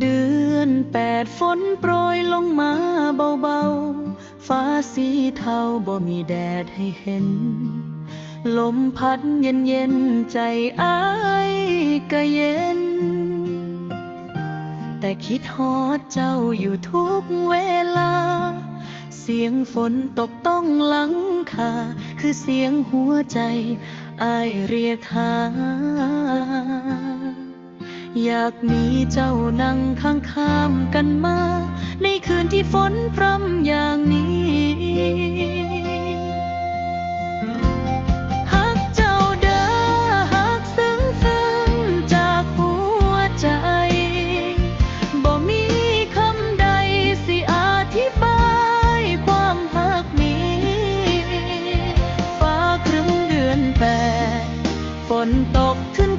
เดือน8ฝนโปรยลงมาเบาๆฟ้าสีเทาบ่มีแดดให้เห็นลมพัดเย็นๆใจอ้ายก็เย็นแต่คิดฮอดเจ้าอยู่ทุกเวลาเสียงฝนตกต้องหลังคาคือเสียงหัวใจอ้ายเรียกหาอยากมีเจ้านั่งข้างๆกันมาในคืนที่ฝนพรำอย่างนี้ฮักเจ้าเด้อฮักซึ้งจากหัวใจบ่มีคำใดสิอธิบายความฮักนี้ฟ้าครึ้มเดือน8ฝนตก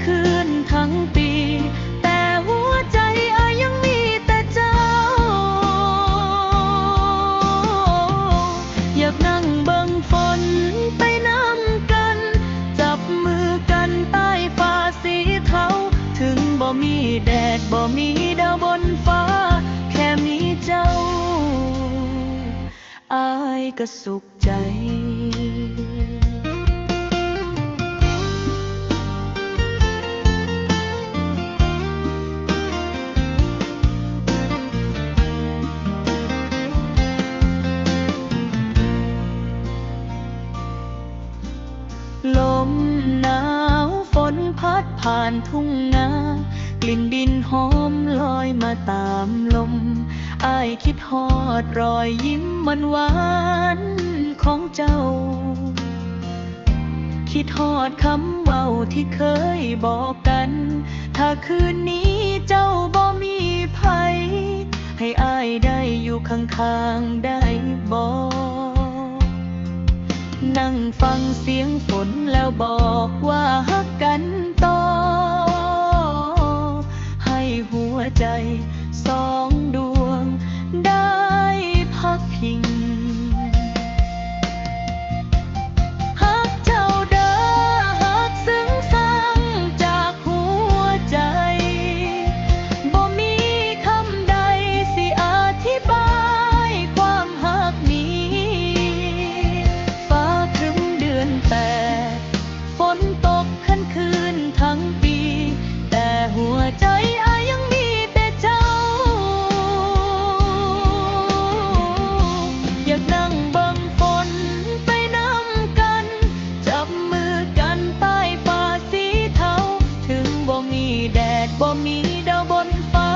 คืนทั้งปีแต่หัวใจอ้ายยังมีแต่เจ้าอยากนั่งเบิ่งฝนไปน้ำกันจับมือกันใต้ฟ้าสีเทาถึงบ่มีแดดบ่มีดาวบนฟ้าแค่มีเจ้าอ้ายก็สุขใจลมหนาวฝนพัดผ่านทุ่งนากลิ่นดินหอมลอยมาตามลมอ้ายคิดฮอดรอยยิ้มหวานของเจ้าคิดฮอดคำเว้าที่เคยบอกกันถ้าคืนนี้เจ้าบ่มีภัยให้อ้ายได้อยู่ข้างๆได้บ่นั่งฟังเสียงฝนแล้วบอกว่าฮักกันต่อให้หัวใจสองดวงได้พักพิงฮักเจ้าเด้อฮักซึ้งสั่งจากหัวใจบ่มีคำใดสิอธิบายความฮักนี้ฝนตกคืนทั้งปีแต่หัวใจอ้ายยังมีแต่เจ้าอยากนั่งเบิ่งฝนไปน้ำกันจับมือกันใต้ฟ้าสีเทาถึงบ่มีแดดบ่มีดาวบนฟ้า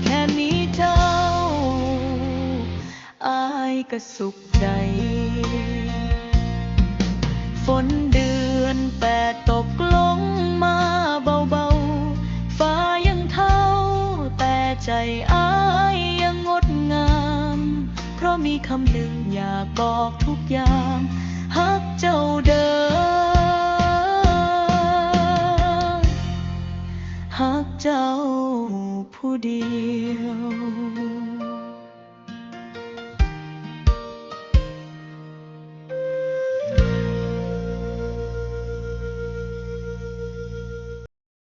แค่มีเจ้าอ้ายก็สุขใจฝนเดือน8ตกลงมาเบาๆฟ้ายังเทาแต่ใจอ้ายยังงดงามเพราะมีคำหนึ่งอยากบอกทุกอย่างฮักเจ้าเด้อฮักเจ้าผู้เดียว